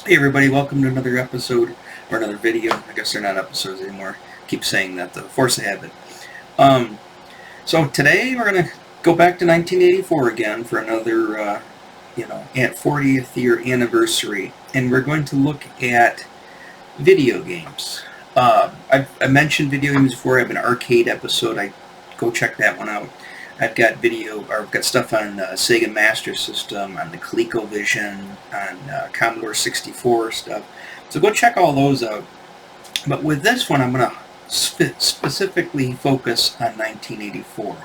Hey everybody, welcome to another episode or another video. I guess they're not episodes anymore. I keep saying that, the force of habit. Um, so today we're gonna go back to 1984 again for another, at 40th year anniversary, and we're going to look at video games. I mentioned video games before. I have an arcade episode. I go check that one out. I've got stuff on Sega Master System, on the ColecoVision, on Commodore 64 stuff. So go check all those out. But with this one, I'm going to specifically focus on 1984.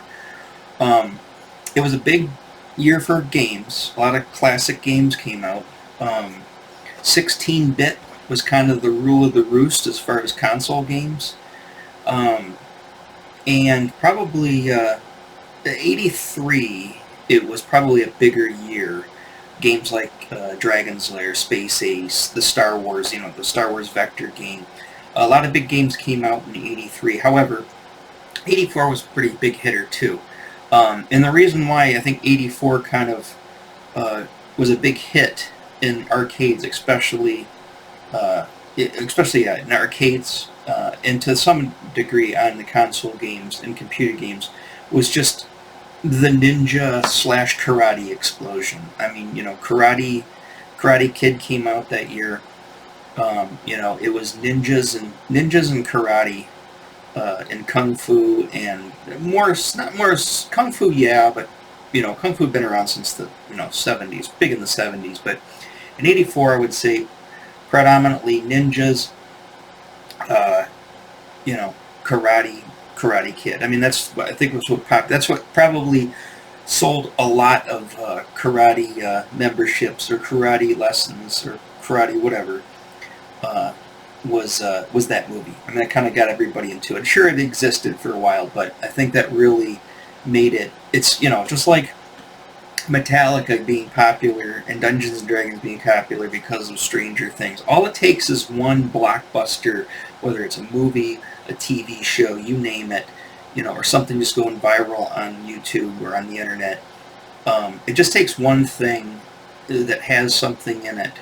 It was a big year for games. A lot of classic games came out. 16-bit was kind of the rule of the roost as far as console games. And probably 83, it was probably a bigger year. Games like Dragon's Lair, Space Ace, the Star Wars, the Star Wars Vector game. A lot of big games came out in 83. However, 84 was a pretty big hitter too. And the reason why I think 84 kind of was a big hit in arcades, especially in arcades, and to some degree on the console games and computer games, was just the ninja slash karate explosion. I mean, Karate Kid came out that year. It was ninjas and karate, and kung fu, and not more kung fu, yeah, but kung fu had been around since the 70s, big in the 70s, but in 84 I would say predominantly ninjas, uh, Karate Kid. I mean, that's what probably sold a lot of karate memberships or karate lessons or karate whatever. Uh, was that movie? I mean, that kind of got everybody into it. Sure, it existed for a while, but I think that really made it. It's just like Metallica being popular and Dungeons and Dragons being popular because of Stranger Things. All it takes is one blockbuster, whether it's a movie, a TV show, you name it, or something just going viral on YouTube or on the internet. It just takes one thing that has something in it,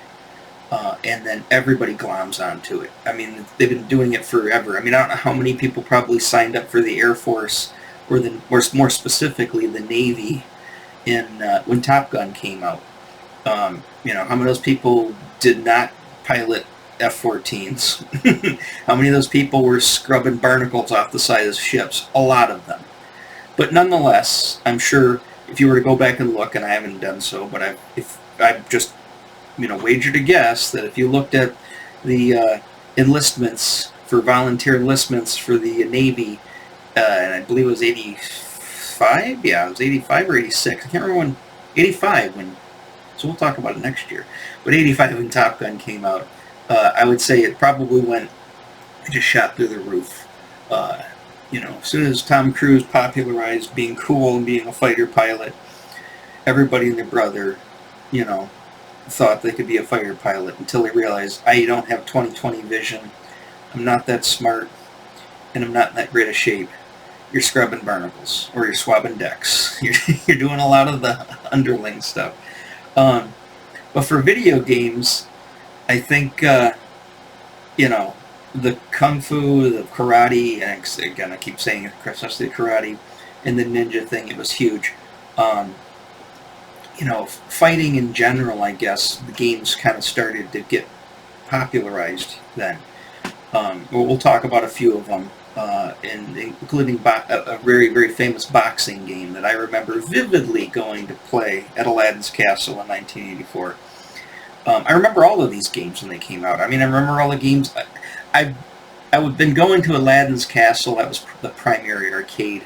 and then everybody gloms onto it. I mean, they've been doing it forever. I mean, I don't know how many people probably signed up for the Air Force or more specifically the Navy in when Top Gun came out. How many of those people did not pilot F-14s? How many of those people were scrubbing barnacles off the side of ships? A lot of them. But nonetheless, I'm sure if you were to go back and look, and I haven't done so, but I've just wagered a guess that if you looked at the enlistments for volunteer enlistments for the Navy, and I believe it was 85. Yeah, it was 85 or 86. I can't remember when. 85 when. So we'll talk about it next year. But 85 when Top Gun came out, I would say it probably it just shot through the roof. As soon as Tom Cruise popularized being cool and being a fighter pilot, everybody and their brother, thought they could be a fighter pilot until they realized I don't have 20/20 vision. I'm not that smart, and I'm not in that great a shape. You're scrubbing barnacles or you're swabbing decks. You're doing a lot of the underling stuff. But for video games, I think the kung fu, the karate, and again I keep saying it, especially the karate and the ninja thing. It was huge. Um, Fighting in general, I guess the games kind of started to get popularized then. We'll talk about a few of them, including a very, very famous boxing game that I remember vividly going to play at Aladdin's Castle in 1984. I remember all of these games when they came out. I mean, I remember all the games. I've been going to Aladdin's Castle. That was the primary arcade.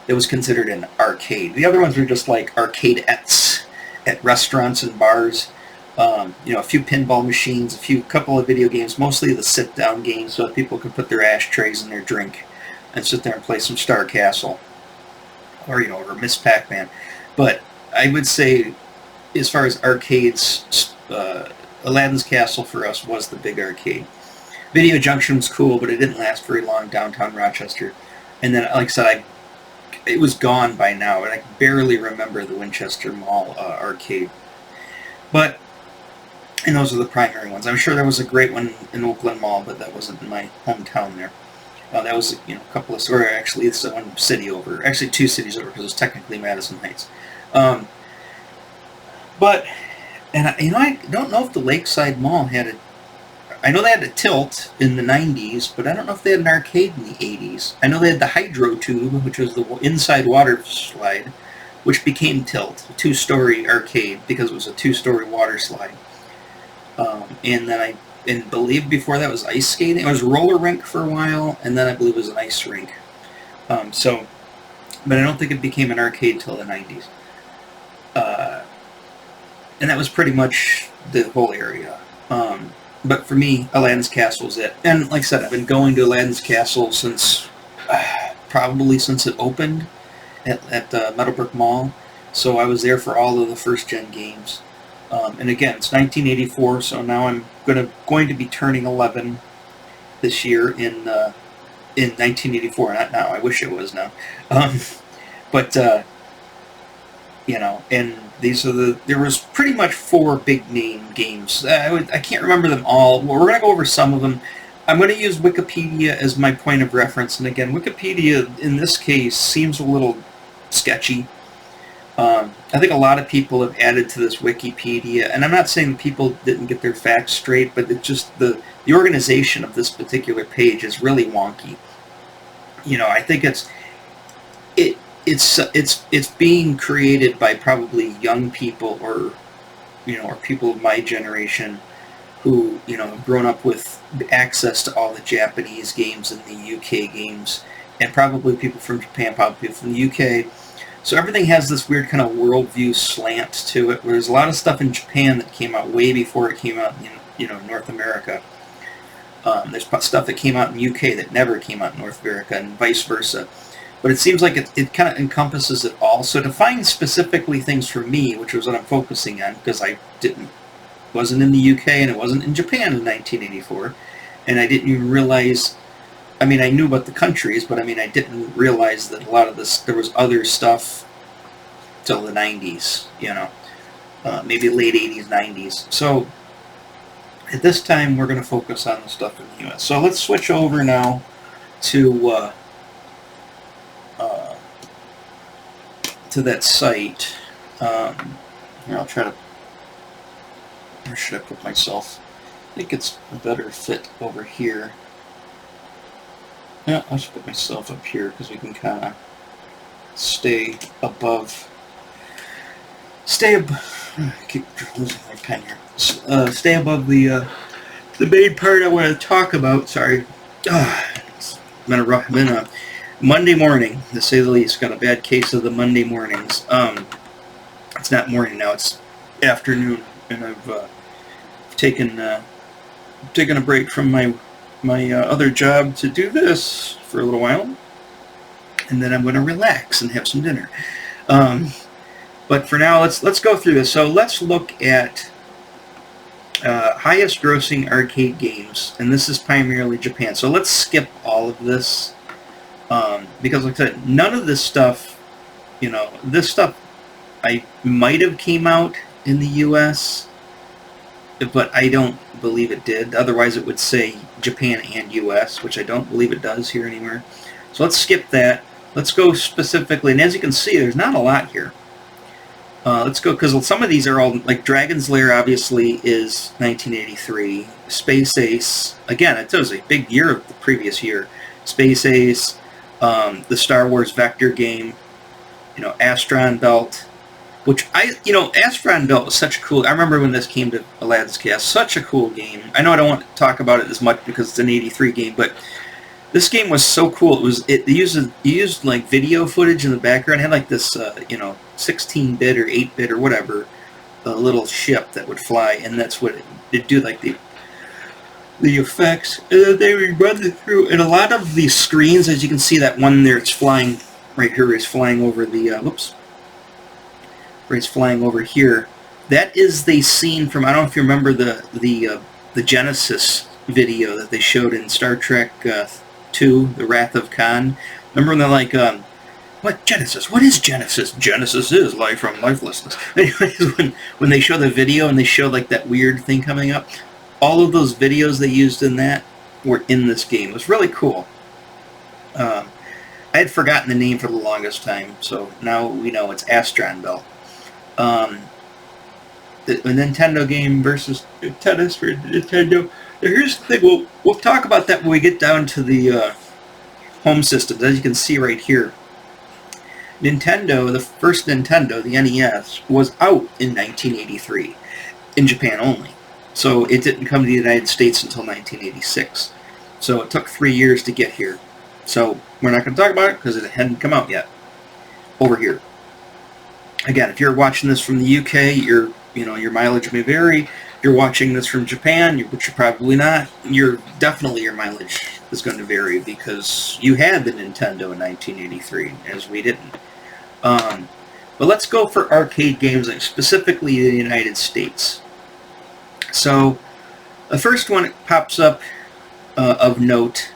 It was considered an arcade. The other ones were just like arcadettes at restaurants and bars. A few pinball machines, couple of video games, mostly the sit-down games, so that people could put their ashtrays in their drink and sit there and play some Star Castle or Miss Pac-Man. But I would say, as far as arcades, Aladdin's Castle for us was the big arcade. Video Junction was cool, but it didn't last very long downtown Rochester. And then, like I said, it was gone by now, and I barely remember the Winchester Mall arcade. But And those are the primary ones. I'm sure there was a great one in Oakland Mall, but that wasn't in my hometown there. That was, a couple of, or actually it's one city over, actually 2 cities over, because it's technically Madison Heights. But, and I don't know if the Lakeside Mall had a, I know they had a Tilt in the 90s, but I don't know if they had an arcade in the 80s. I know they had the Hydro Tube, which was the inside water slide, which became Tilt, a 2-story arcade, because it was a 2-story water slide. And then I believe before that was ice skating. It was roller rink for a while, and then I believe it was an ice rink. But I don't think it became an arcade till the 90s. And that was pretty much the whole area. But for me, Aladdin's Castle was it. And like I said, I've been going to Aladdin's Castle since, probably since it opened at Meadowbrook Mall. So I was there for all of the first-gen games. And again, it's 1984, so now I'm going to be turning 11 this year in 1984. Not now. I wish it was now. But and these are there was pretty much 4 big name games. I can't remember them all. Well, we're going to go over some of them. I'm going to use Wikipedia as my point of reference. And again, Wikipedia in this case seems a little sketchy. I think a lot of people have added to this Wikipedia, and I'm not saying people didn't get their facts straight, but it's just the organization of this particular page is really wonky. I think it's being created by probably young people or people of my generation who have grown up with access to all the Japanese games and the UK games, and probably people from Japan, probably people from the UK. So everything has this weird kind of worldview slant to it, where there's a lot of stuff in Japan that came out way before it came out in North America. There's stuff that came out in the UK that never came out in North America, and vice versa. But it seems like it kind of encompasses it all. So to find specifically things for me, which was what I'm focusing on, because I wasn't in the UK and it wasn't in Japan in 1984, and I didn't even realize. I mean, I knew about the countries, but I didn't realize that a lot of this, there was other stuff till the 90s, maybe late 80s, 90s. So at this time, we're going to focus on the stuff in the U.S. So let's switch over now to that site. Here, I'll try to. Where should I put myself? I think it's a better fit over here. Yeah, I'll just put myself up here because we can kind of stay above. I keep losing my pen here. Stay above the main part I want to talk about. Sorry, it's been a Monday morning, to say the least. Got a bad case of the Monday mornings. It's not morning now; it's afternoon, and I've taken a break from my other job to do this for a little while, and then I'm going to relax and have some dinner. But for now, let's go through this. So let's look at highest grossing arcade games, and this is primarily Japan. So let's skip all of this because, like I said, none of this stuff, this stuff I might have came out in the U.S., but I don't believe it did. Otherwise, it would say Japan and U.S., which I don't believe it does here anywhere. So let's skip that. Let's go specifically, and as you can see, there's not a lot here. Let's go, because some of these are all, like Dragon's Lair obviously is 1983. Space Ace, again, it was a big year of the previous year. Space Ace, the Star Wars Vector game, Astron Belt, which Astron Belt was such a cool. I remember when this came to Aladdin's Castle, such a cool game. I know I don't want to talk about it as much because it's an '83 game, but this game was so cool. It used like video footage in the background. It had like this 16-bit or 8-bit or whatever, a little ship that would fly, and that's what it'd do, like the effects. And then they would run it through, and a lot of these screens, as you can see, that one there, it's flying right here, is flying over the where it's flying over here. That is the scene from, I don't know if you remember the Genesis video that they showed in Star Trek II, The Wrath of Khan. Remember when they're like What Genesis? What is Genesis? Genesis is life from lifelessness. Anyways, when they show the video and they show like that weird thing coming up, all of those videos they used in that were in this game. It was really cool. I had forgotten the name for the longest time, so now we know it's Astron Bell. The Nintendo game versus tennis for Nintendo. Here's the thing. We'll talk about that when we get down to the home systems. As you can see right here, Nintendo, the first Nintendo, the NES, was out in 1983 in Japan only. So it didn't come to the United States until 1986. So it took 3 years to get here. So we're not going to talk about it because it hadn't come out yet over here. Again, if you're watching this from the UK, your mileage may vary. If you're watching this from Japan, which you're probably not, your mileage is going to vary because you had the Nintendo in 1983, as we didn't. But let's go for arcade games, specifically in the United States. So the first one that pops up of note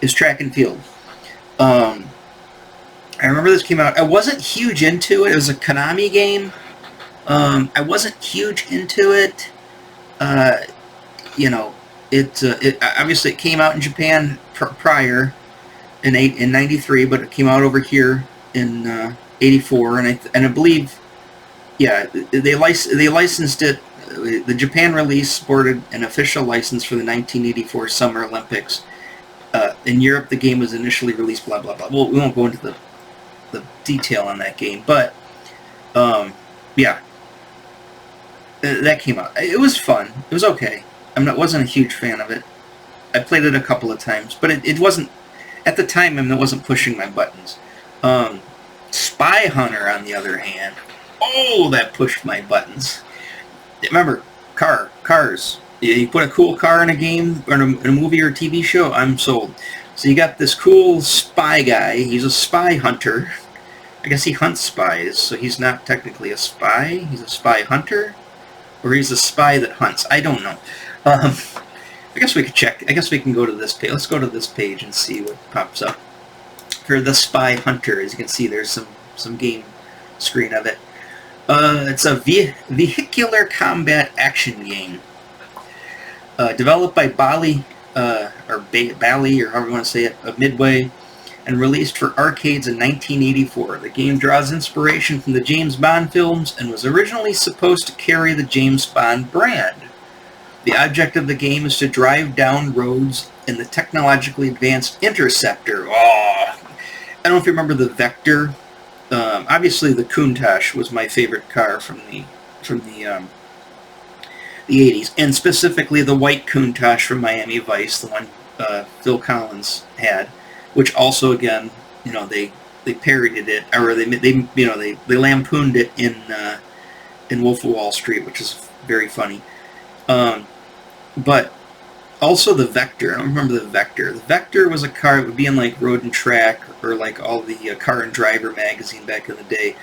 is Track and Field. I remember this came out. I wasn't huge into it. It was a Konami game. I wasn't huge into it. It obviously it came out in Japan prior in 93, but it came out over here in 84, and I believe, yeah, they licensed it. The Japan release sported an official license for the 1984 Summer Olympics. In Europe, the game was initially released. Blah blah blah. Well, we won't go into the detail on that game, but yeah, that came out. It was fun. It was okay. Wasn't a huge fan of it. I played it a couple of times, but it wasn't at the time. It wasn't pushing my buttons. Spy Hunter, on the other hand, that pushed my buttons. Remember, cars. You put a cool car in a game, or in a movie or a TV show, I'm sold. So you got this cool spy guy. He's a spy hunter. I guess he hunts spies, so he's not technically a spy. He's a spy hunter, or he's a spy that hunts. I don't know. I guess we could check. I guess we can go to this page. Let's go to this page and see what pops up for the spy hunter. As you can see, there's some game screen of it. It's a vehicular combat action game. Developed by Bally, or Bally, or however you want to say it, of Midway, and released for arcades in 1984. The game draws inspiration from the James Bond films and was originally supposed to carry the James Bond brand. The object of the game is to drive down roads in the technologically advanced Interceptor. I don't know if you remember the Vector. Obviously, the Countach was my favorite car from the 80s, and specifically the white Countach from Miami Vice, the one Phil Collins had, which also, again, they parodied it, or they lampooned it in Wolf of Wall Street, which is very funny. But also the Vector. I don't remember the Vector. The Vector was a car that would be in like Road and Track, or like all the Car and Driver magazine back in the day.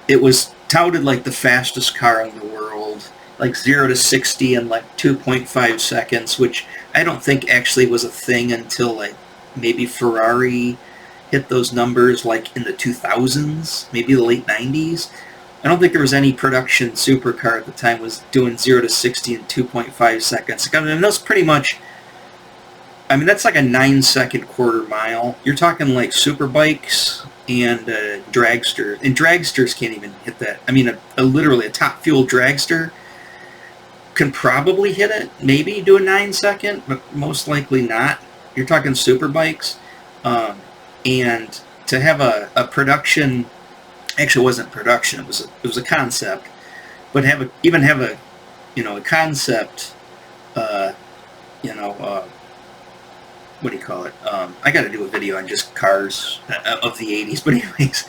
It was touted like the fastest car in the world, like 0 to 60 in like 2.5 seconds, which I don't think actually was a thing until like maybe Ferrari hit those numbers like in the 2000s, maybe the late 90s. I don't think there was any production supercar at the time was doing 0 to 60 in 2.5 seconds. I mean, that's pretty much, that's like a 9-second quarter mile. You're talking like super bikes and dragsters. And dragsters can't even hit that. I mean, literally a top fuel dragster can probably hit it, maybe do a 9-second, but most likely not. You're talking super bikes. And to have a production, actually it wasn't production, it was a concept, but have a concept, what do you call it? I got to do a video on just cars of the 80s, but anyways,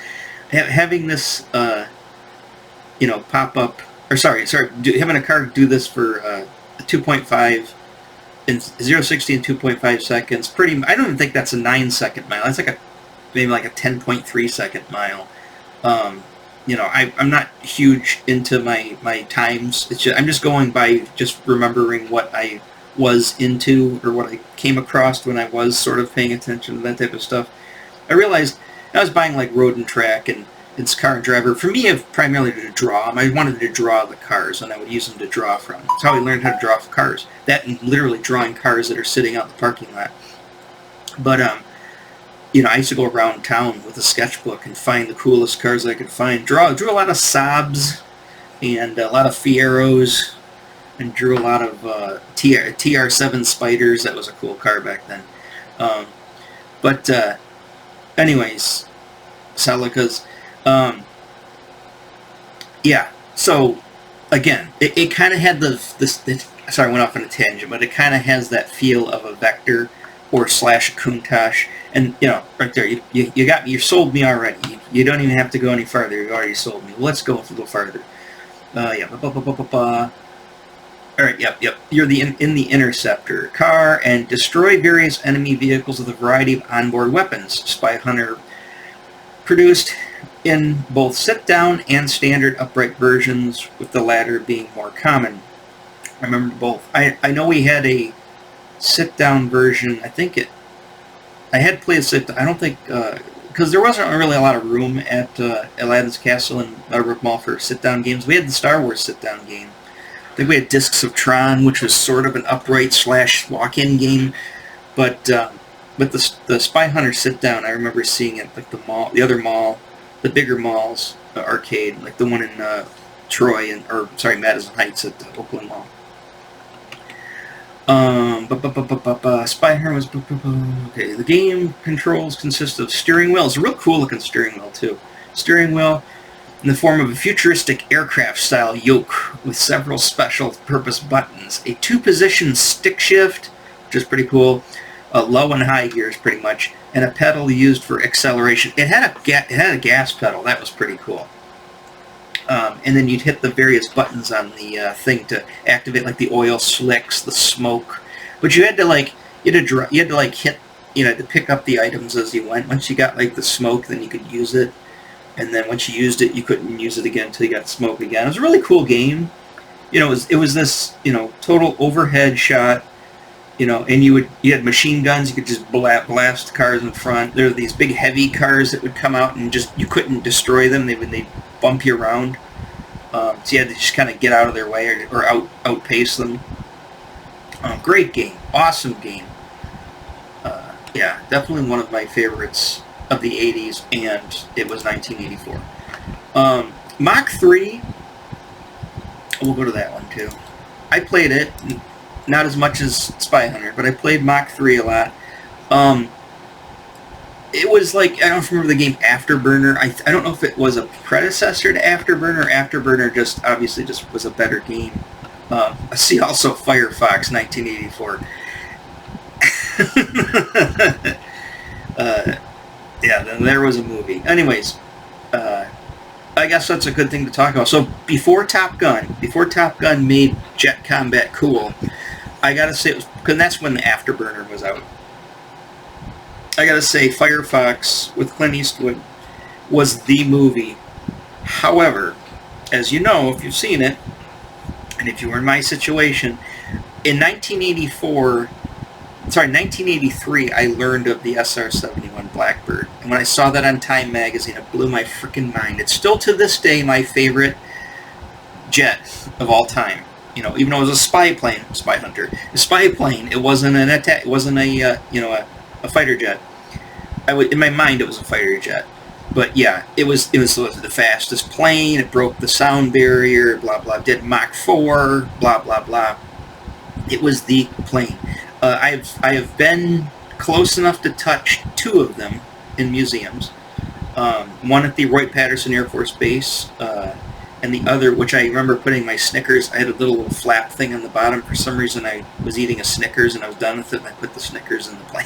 having this, pop up, or having a car do this for 2.5 in 0 to 60 in 2.5 seconds, I don't even think that's a 9-second mile. That's like maybe like a 10.3 second mile. I'm not huge into my times. I'm just going by just remembering what I was into, or what I came across when I was sort of paying attention to that type of stuff. I realized I was buying like Road and Track and Car and Driver. For me, primarily to draw. I wanted to draw the cars, and I would use them to draw from. That's how I learned how to draw cars. That and literally drawing cars that are sitting out in the parking lot. But you know, I used to go around town with a sketchbook and find the coolest cars I could find. Drew a lot of Saabs and a lot of Fieros, and drew a lot of TR7 Spiders. That was a cool car back then. But anyways, Celicas. Yeah, so again, it kind of had sorry, I went off on a tangent, but it kind of has that feel of a Vector or slash Countach. And, you know, right there, you got me, you sold me already. You don't even have to go any farther, you already sold me. Let's go a little farther. Yeah, Alright, yep. You're in the Interceptor car and destroy various enemy vehicles with a variety of onboard weapons. Spy Hunter produced in both sit-down and standard upright versions, with the latter being more common. I remember both. I know we had a sit-down version. I had played a sit-down. I don't think, because there wasn't really a lot of room at Aladdin's Castle and Meadowbrook Mall for sit-down games. We had the Star Wars sit-down game. I think we had Discs of Tron, which was sort of an upright / walk-in game, but the Spy Hunter sit-down, I remember seeing it like the other mall, the bigger malls, arcade, like the one in Troy Madison Heights at the Oakland Mall. Spy Hunter was okay. The game controls consist of steering wheel. It's a real cool looking steering wheel too. Steering wheel in the form of a futuristic aircraft-style yoke with several special-purpose buttons. A 2-position stick shift, which is pretty cool. Low and high gears, pretty much, and a pedal used for acceleration. It had a gas pedal. That was pretty cool. And then you'd hit the various buttons on the thing to activate, like the oil slicks, the smoke. But you had to hit, to pick up the items as you went. Once you got like the smoke, then you could use it. And then once you used it, you couldn't use it again until you got smoke again. It was a really cool game. You know, it was this, total overhead shot. And you had machine guns. You could just blast cars in front. There were these big heavy cars that would come out and you couldn't destroy them. They'd bump you around. So you had to just kind of get out of their way or outpace them. Great game. Awesome game. Yeah, definitely one of my favorites of the 80s, and it was 1984. Mach 3, we'll go to that one too. I played it, not as much as Spy Hunter, but I played Mach 3 a lot. It was like, I don't remember the game Afterburner. I don't know if it was a predecessor to Afterburner, or Afterburner just obviously just was a better game. I see also Firefox 1984. Yeah, then there was a movie. Anyways, I guess that's a good thing to talk about. So before Top Gun made jet combat cool, I gotta say, because that's when the Afterburner was out. I gotta say, Firefox with Clint Eastwood was the movie. However, as you know, if you've seen it, and if you were in my situation, in 1983, I learned of the SR-71 Blackbird. And when I saw that on Time magazine, it blew my freaking mind. It's still to this day my favorite jet of all time. Even though it was a spy plane, Spy Hunter, a spy plane, it wasn't an attack. It wasn't a fighter jet. In my mind, it was a fighter jet. But yeah, it was the fastest plane. It broke the sound barrier. Blah blah. Did Mach 4. Blah blah blah. It was the plane. I have been close enough to touch 2 of them in museums. One at the Wright-Patterson Air Force Base, and the other, which I remember putting my Snickers. I had a little flap thing on the bottom. For some reason, I was eating a Snickers and I was done with it, and I put the Snickers in the plane.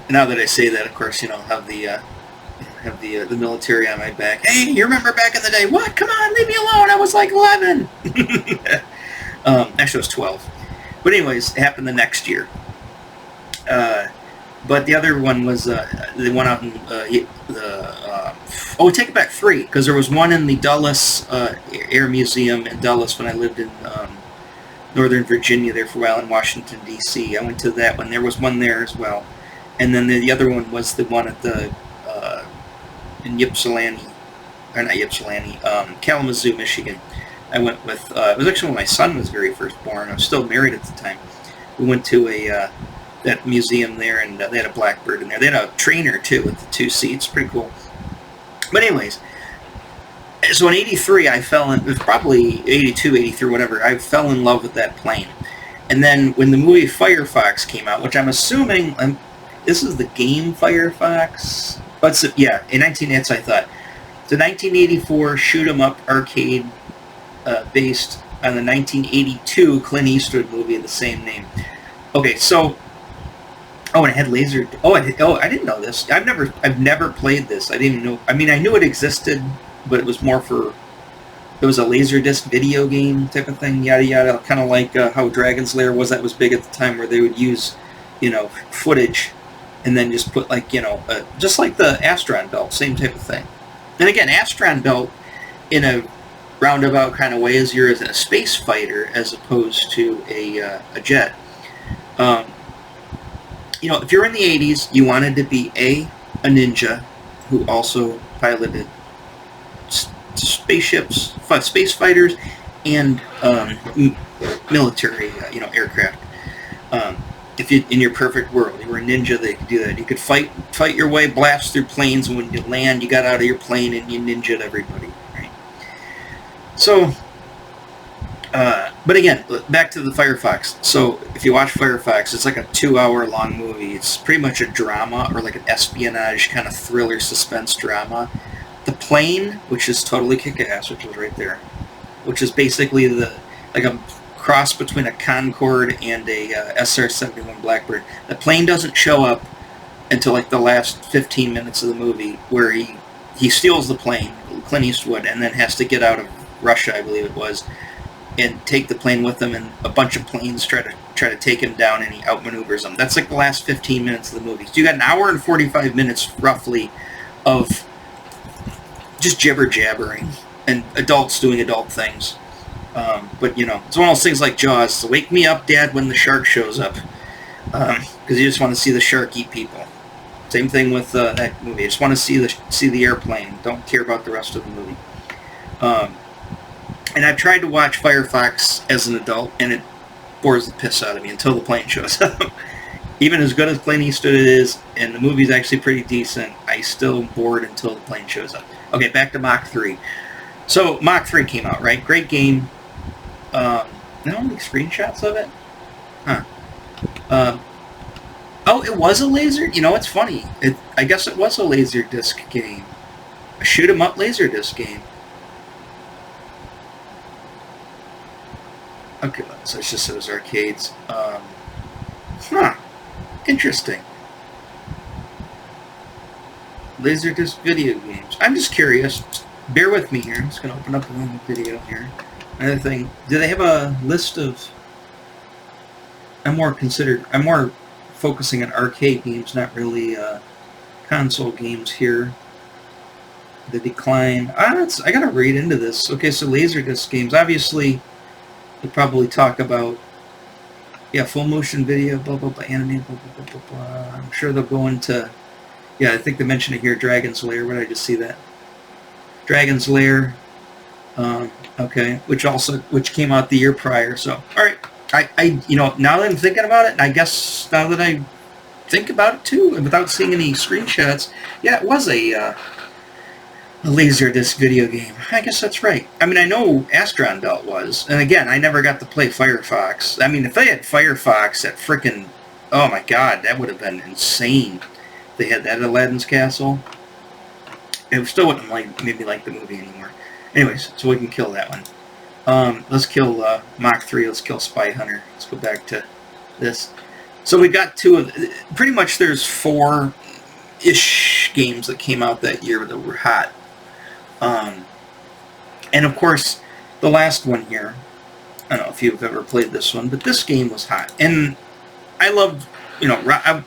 Now that I say that, of course, have the military on my back. Hey, you remember back in the day? What? Come on, leave me alone. I was like 11. Actually, I was 12. But anyways, it happened the next year. But the other one was the one out in take it back 3, because there was one in the Dulles Air Museum in Dulles when I lived in Northern Virginia there for a while, in Washington, D.C. I went to that one. There was one there as well. and then the other one was the one at the in Ypsilanti, or not Ypsilanti, Kalamazoo, Michigan. I went with, it was actually when my son was very first born. I was still married at the time. We went to that museum there, and they had a Blackbird in there. They had a trainer, too, with the 2 seats. Pretty cool. But anyways, so in 83, I fell in, it was probably 82, 83, whatever, I fell in love with that plane. And then when the movie Firefox came out, which I'm assuming, this is the game Firefox? But yeah, in 1980s, I thought. The 1984 shoot-'em-up arcade based on the 1982 Clint Eastwood movie of the same name. Okay, so and it had laser. I didn't know this. I've never played this. I didn't even know. I mean, I knew it existed, but it was more for. It was a Laserdisc video game type of thing. Yada yada. Kind of like how Dragon's Lair was. That was big at the time, where they would use, footage, and then just put just like the Astron Belt, same type of thing. And again, Astron Belt, in a roundabout kind of way, is you're a space fighter as opposed to a jet. If you're in the 80s, you wanted to be a ninja who also piloted spaceships, space fighters, and military, aircraft. If you, in your perfect world, you were a ninja, they could do that. You could fight your way, blast through planes, and when you land, you got out of your plane and you ninja'd everybody. Right? So, but again, back to the Firefox. So, if you watch Firefox, it's like a 2-hour long movie. It's pretty much a drama, or like an espionage kind of thriller suspense drama. The plane, which is totally kick-ass, which was right there, which is basically like a cross between a Concorde and a SR-71 Blackbird. The plane doesn't show up until like the last 15 minutes of the movie, where he steals the plane, Clint Eastwood, and then has to get out of Russia, I believe it was, and take the plane with him, and a bunch of planes try to take him down, and he outmaneuvers them. That's like the last 15 minutes of the movie. So you got an hour and 45 minutes roughly of just jibber-jabbering and adults doing adult things. But it's one of those things like Jaws. So wake me up, Dad, when the shark shows up, because you just want to see the shark eat people. Same thing with that movie. I just want to see the airplane. Don't care about the rest of the movie. And I've tried to watch Firefox as an adult, and it bores the piss out of me until the plane shows up. Even as good as Clint Eastwood is, and the movie's actually pretty decent, I still am bored until the plane shows up. Okay, back to Mach 3. So, Mach 3 came out, right? Great game. Now any screenshots of it? Huh. It was a laser? It's funny. I guess it was a Laserdisc game. A shoot-'em-up Laserdisc game. Okay, so it's just those arcades. Interesting. Laserdisc video games. I'm just curious. Bear with me here. I'm just going to open up a video here. Another thing. Do they have a list of... I'm more focusing on arcade games, not really console games here. The decline. I got to read into this. Okay, so Laserdisc games. Obviously, they probably talk about... Yeah, full motion video, blah, blah, blah, anime, blah, blah, blah, blah, blah. I'm sure they'll go into... Yeah, I think they mentioned it here, Dragon's Lair. Where did I just see that? Dragon's Lair. Okay, which came out the year prior. So, all right. Now that I'm thinking about it, and I guess now that I think about it too, and without seeing any screenshots, yeah, it was a Laserdisc video game. I guess that's right. I mean, I know Astron Belt was, and again, I never got to play Firefox. I mean, if they had Firefox at frickin', oh my god, that would have been insane. They had that at Aladdin's Castle. It still wouldn't maybe like the movie anymore. Anyways, so we can kill that one. Let's kill Mach 3. Let's kill Spy Hunter. Let's go back to this. So we got two of... Pretty much there's 4-ish games that came out that year that were hot. And of course, the last one here, I don't know if you've ever played this one, but this game was hot. And I loved, I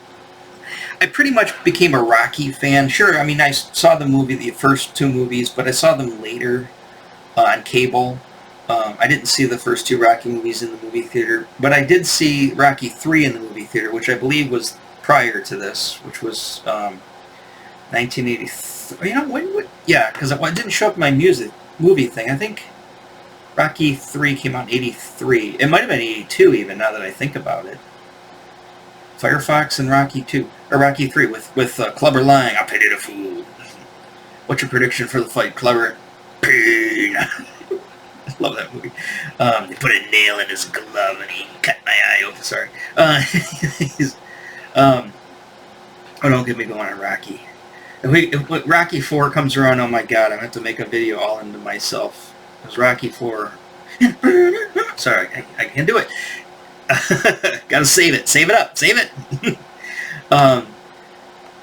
pretty much became a Rocky fan. Sure, I mean, I saw the first 2 movies, but I saw them later on cable. I didn't see the first 2 Rocky movies in the movie theater, but I did see Rocky 3 in the movie theater, which I believe was prior to this, which was 1983. You know, when yeah, because it didn't show up in my movie thing. I think Rocky 3 came out in 83. It might have been 82 even, now that I think about it. Firefox and Rocky 2, or Rocky 3 with Clubber Lang. I pity the fool. What's your prediction for the fight, Clubber? Pain. I love that movie. They put a nail in his glove and he cut my eye open. Sorry. Oh, don't get me going on Rocky. If Rocky 4 comes around, oh my god, I'm going to have to make a video all into myself. Because Rocky 4... Sorry, I can't do it. Gotta save it. Save it up. Save it.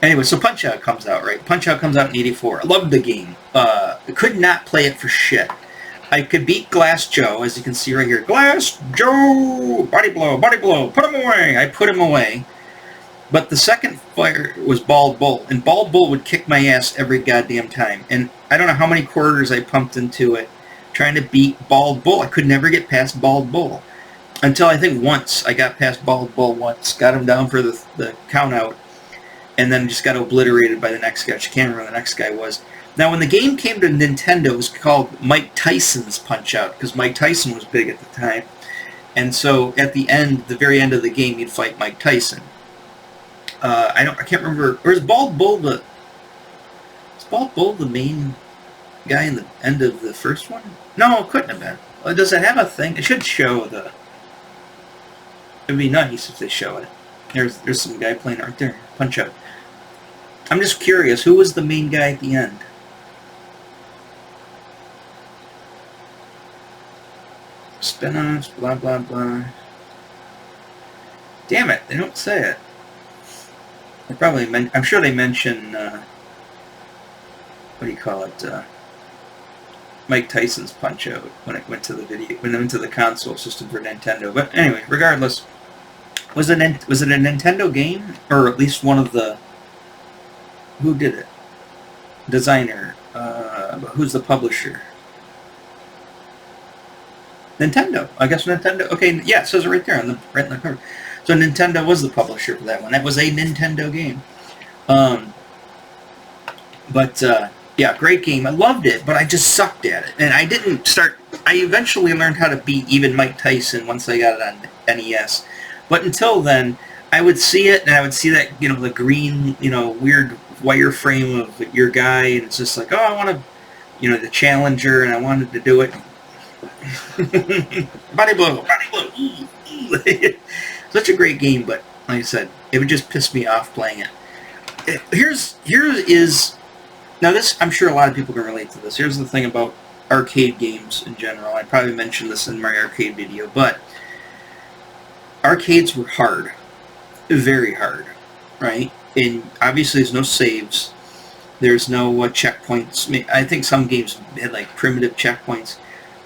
Anyway, so Punch-Out comes out, right? Punch-Out comes out in 84. I loved the game. I could not play it for shit. I could beat Glass Joe, as you can see right here. Glass Joe! Body blow, put him away! I put him away. But the second fighter was Bald Bull, and Bald Bull would kick my ass every goddamn time. And I don't know how many quarters I pumped into it trying to beat Bald Bull. I could never get past Bald Bull. Until I think once I got past Bald Bull once, got him down for the count out, and then just got obliterated by the next guy. I can't remember who the next guy was. Now, when the game came to Nintendo, it was called Mike Tyson's Punch-Out, because Mike Tyson was big at the time. And so, at the end, the very end of the game, you'd fight Mike Tyson. I can't remember. Or is Bald Bull the main guy in the end of the first one? No, it couldn't have been. Well, does it have a thing? It should show the... It'd be nice if they show it. There's some guy playing right there. Punch-Out. I'm just curious, who was the main guy at the end? Spin-offs, blah, blah, blah. Damn it, they don't say it. They probably I'm sure they mention, what do you call it, Mike Tyson's Punch-Out when it went to the console system for Nintendo. But anyway, regardless, was it a Nintendo game, or at least one of the... Who did it? Designer. Who's the publisher? Nintendo. I guess Nintendo. Okay, yeah, it says it right there right in the cover. So Nintendo was the publisher for that one. That was a Nintendo game. Yeah, great game. I loved it, but I just sucked at it. And I eventually learned how to beat even Mike Tyson once I got it on NES. But until then, I would see it, and I would see that, the green, weird wireframe of your guy, and it's just like, oh, I want to, the Challenger, and I wanted to do it. Body blow. Such a great game, but like I said, it would just piss me off playing it. Now this, I'm sure a lot of people can relate to this. Here's the thing about arcade games in general. I probably mentioned this in my arcade video, but arcades were hard. Very hard, right? And obviously there's no saves. There's no checkpoints. I think some games had like primitive checkpoints.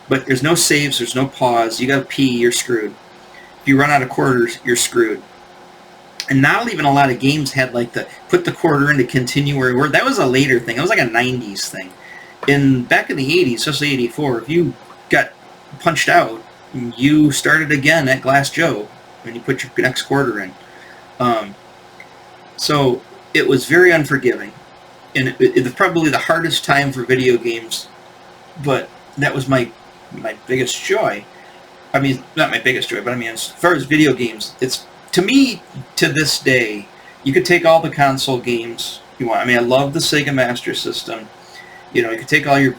But there's no saves, there's no pause. You gotta pee, you're screwed. If you run out of quarters, you're screwed. And not even a lot of games had like the put the quarter in to continue where that was a later thing. It was like a 90s thing. Back in the 80s, especially 84, if you got punched out, you started again at Glass Joe when you put your next quarter in. So it was very unforgiving. And it was probably the hardest time for video games, but that was my biggest joy. I mean, not my biggest joy, but I mean, as far as video games, it's, to me, to this day, you could take all the console games you want. I mean, I love the Sega Master System. You could take all your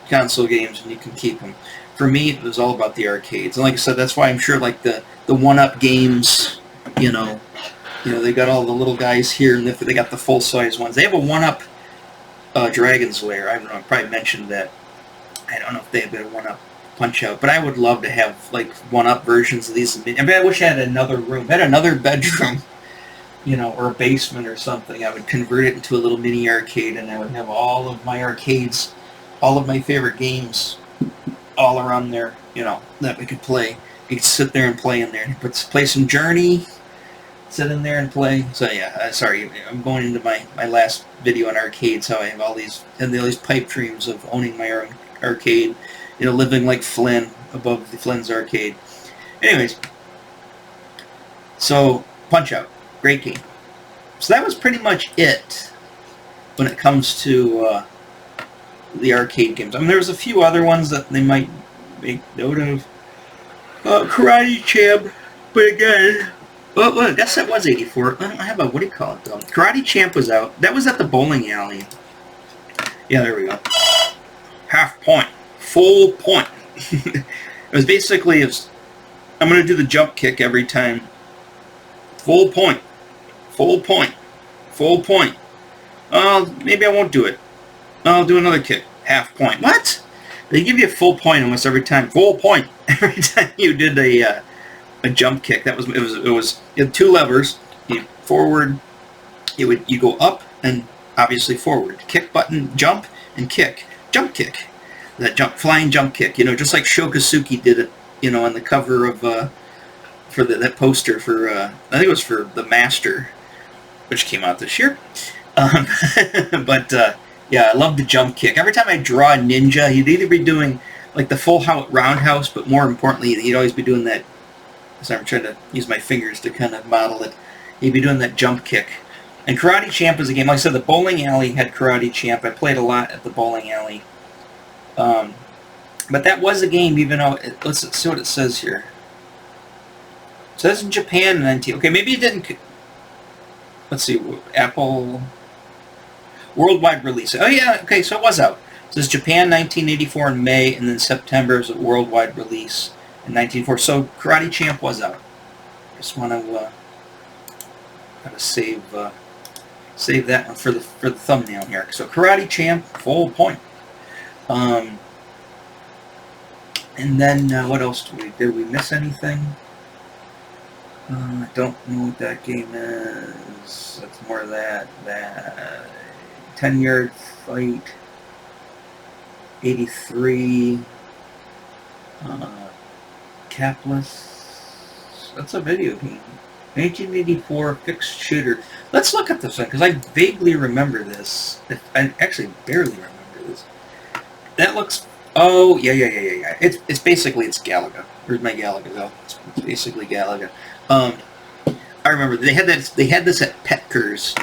console games and you can keep them. For me, it was all about the arcades. And like I said, that's why I'm sure, like, the 1-Up games, they got all the little guys here, and they got the full-size ones. They have a 1-Up Dragon's Lair. I don't know, I probably mentioned that. I don't know if they have a 1-Up Punch-Out, but I would love to have like 1-Up versions of these. I mean, I wish I had another room, I had another bedroom, or a basement or something. I would convert it into a little mini arcade, and I would have all of my arcades, all of my favorite games, all around there, that we could play. You could sit there and play in there. Play some Journey, sit in there and play. So yeah, sorry, I'm going into my last video on arcades, how I have all these pipe dreams of owning my own arcade, living like Flynn above the Flynn's arcade. Anyways, so Punch-Out! Great game. So that was pretty much it when it comes to the arcade games. I mean, there's a few other ones that they might make note of. Karate Champ, but again, well, I guess that was 84. I don't have a, what do you call it though? Karate Champ was out. That was at the bowling alley. Yeah, there we go. Half point. Full point. It was basically, I'm going to do the jump kick every time. Full point. Full point. Full point. Maybe I won't do it. I'll do another kick. Half point. What? They give you a full point almost every time. Full point. Every time you did a jump kick. That was you had two levers. You forward, you go up and obviously forward. Kick button, jump, and kick. Jump kick. That flying jump kick. You know, just like Shokasuke did it, you know, on the cover of for that poster for I think it was for the Master, which came out this year. But yeah, I love the jump kick. Every time I draw a ninja, he'd either be doing like the full roundhouse, but more importantly, he'd always be doing that. So I'm trying to use my fingers to kind of model it. He'd be doing that jump kick. And Karate Champ was a game. Like I said, the bowling alley had Karate Champ. I played a lot at the bowling alley. But that was a game, even though let's see what it says here. It says in Japan 19. Okay, maybe it didn't. Let's see. Apple worldwide release. Oh yeah. Okay, so it was out. It says Japan 1984 in May, and then September is a worldwide release in 1984. So Karate Champ was out. Just want to gotta save that one for the thumbnail here. So Karate Champ, full point. And then what else did we miss anything? I don't know what that game is. That's more of that 10-yard fight. 83. Capless. That's a video game. 1984 fixed shooter. Let's look at this one because I vaguely remember this. I actually barely remember this. That looks. Oh yeah. It's basically Galaga. Where's my Galaga go? It's basically Galaga. I remember they had that. They had this at Petker's.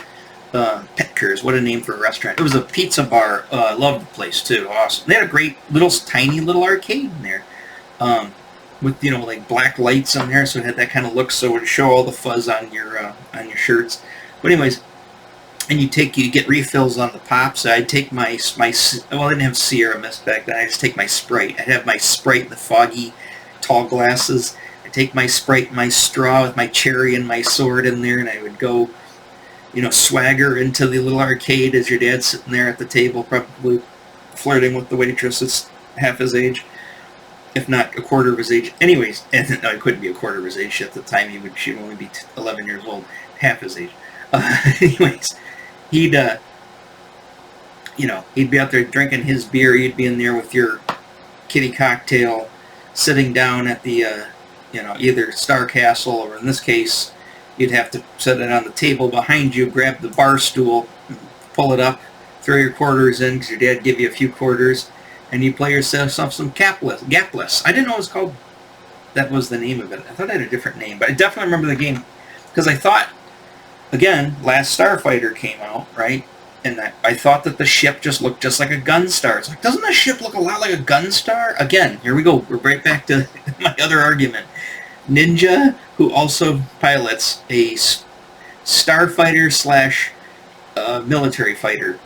Petker's, what a name for a restaurant. It was a pizza bar. Loved the place too. Awesome. They had a great tiny little arcade in there, with like black lights on there, so it had that kind of look, so it would show all the fuzz on your shirts. But anyways, and you get refills on the pops. So I'd take my well, I didn't have Sierra Mist back then. I just take my Sprite. I'd have my Sprite in the foggy, tall glasses. I'd take my Sprite, my straw with my cherry and my sword in there, and I would go. Swagger into the little arcade as your dad's sitting there at the table, probably flirting with the waitress that's half his age, if not a quarter of his age. Anyways, and no, it couldn't be a quarter of his age. At the time, she'd only be 11 years old, half his age. Anyways, he'd be out there drinking his beer. You'd be in there with your kitty cocktail, sitting down at the, either Star Castle, or in this case, you'd have to set it on the table behind you, grab the bar stool, pull it up, throw your quarters in, because your dad give you a few quarters, and you play yourself some Gapless. I didn't know it was called, that was the name of it. I thought it had a different name, but I definitely remember the game, because I thought, again, Last Starfighter came out, right? And I thought that the ship just looked just like a Gunstar. It's like, doesn't the ship look a lot like a Gunstar? Again, here we go. We're right back to my other argument. Ninja, who also pilots a starfighter / military fighter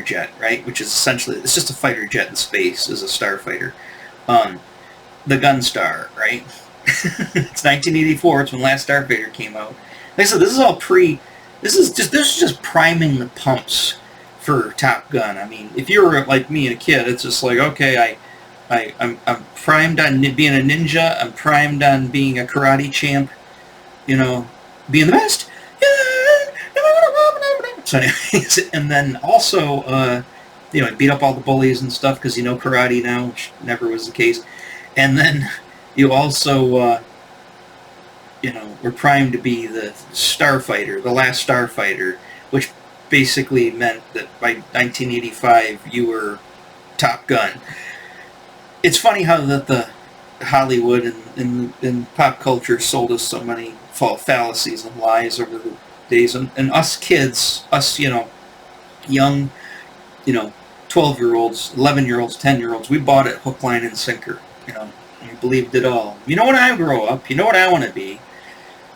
jet, right? Which is essentially, it's just a fighter jet in space, is a starfighter. The Gunstar, right? It's 1984. It's when Last Starfighter came out. Like I said, this is all This is just priming the pumps for Top Gun. I mean, if you were like me and a kid, it's just like, okay, I'm primed on being a ninja. I'm primed on being a karate champ. Being the best. So anyways, and then also, beat up all the bullies and stuff because karate now, which never was the case. And then you also, were primed to be the starfighter, the last starfighter, which basically meant that by 1985 you were Top Gun. It's funny how that Hollywood and pop culture sold us so many fallacies and lies over the days, and us kids, us young, 12-year-olds, 11-year-olds, 10-year-olds, we bought it hook, line, and sinker, and we believed it all. You know, when I grow up, you know what I want to be.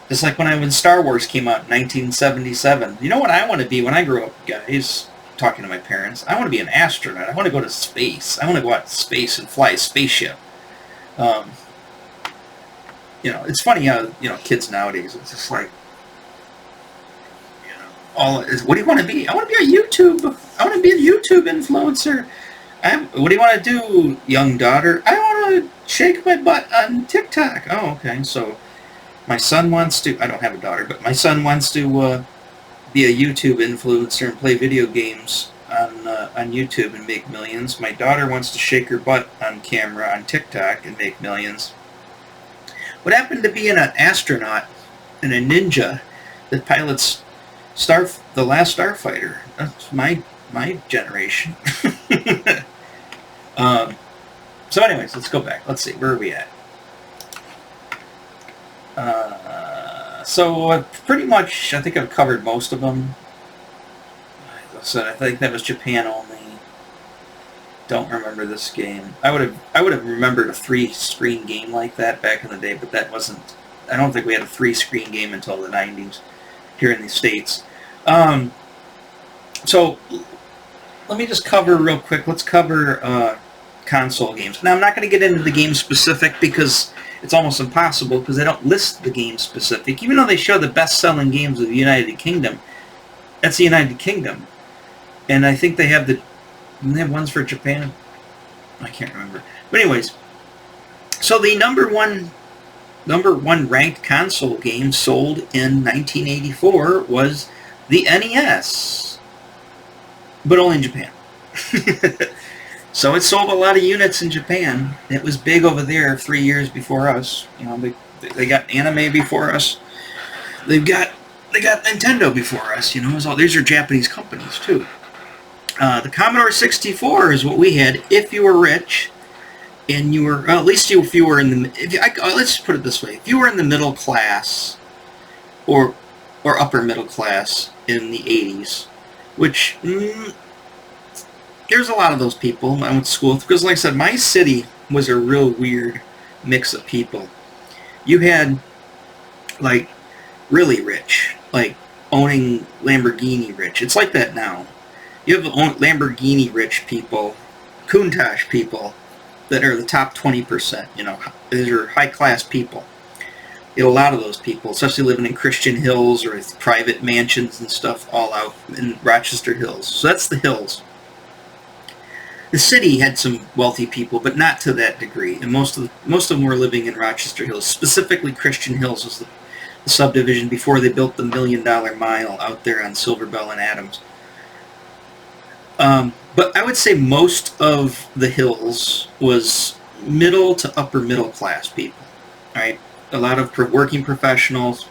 Just like when Star Wars came out in 1977. You know what I want to be when I grow up, guys? Talking to my parents, I want to be an astronaut. I want to go to space. I want to go out to space and fly a spaceship. It's funny how kids nowadays, it's just like, all is, what do you want to be? I want to be a YouTube. I want to be a YouTube influencer. What do you want to do, young daughter? I want to shake my butt on TikTok. Oh, okay. So my son wants to. I don't have a daughter, but my son wants to be a YouTube influencer and play video games on YouTube and make millions. My daughter wants to shake her butt on camera on TikTok and make millions. What happened to being an astronaut and a ninja that pilots the last starfighter? That's my generation. So anyways, let's go back. Let's see, where are we at? So pretty much, I think I've covered most of them. So I think that was Japan only. Don't remember this game. I would have remembered a 3-screen game like that back in the day, but that wasn't. I don't think we had a 3-screen game until the 90s here in the States. So let me just cover real quick. Let's cover console games. Now I'm not going to get into the game specific because it's almost impossible because they don't list the game specific, even though they show the best-selling games of the United Kingdom. That's the United Kingdom, and I think they have they have ones for Japan. I can't remember. But anyways, so the number one ranked console game sold in 1984 was the NES, but only in Japan. So it sold a lot of units in Japan. It was big over there 3 years before us. They got anime before us. They got Nintendo before us. These are Japanese companies too. The Commodore 64 is what we had. If you were rich, and you were at least if you were in the let's put it this way: if you were in the middle class, or upper middle class in the 80s, which there's a lot of those people I went to school with, because like I said, my city was a real weird mix of people. You had like really rich, like owning Lamborghini rich. It's like that now. You have Lamborghini rich people, Countach people, that are the top 20%. These are high class people. You have a lot of those people, especially living in Christian Hills or with private mansions and stuff all out in Rochester Hills. So that's the hills. The city had some wealthy people, but not to that degree. And most of them were living in Rochester Hills. Specifically, Christian Hills was the subdivision before they built the $1 Million Mile out there on Silver Bell and Adams. But I would say most of the hills was middle to upper middle class people. All right, a lot of working professionals.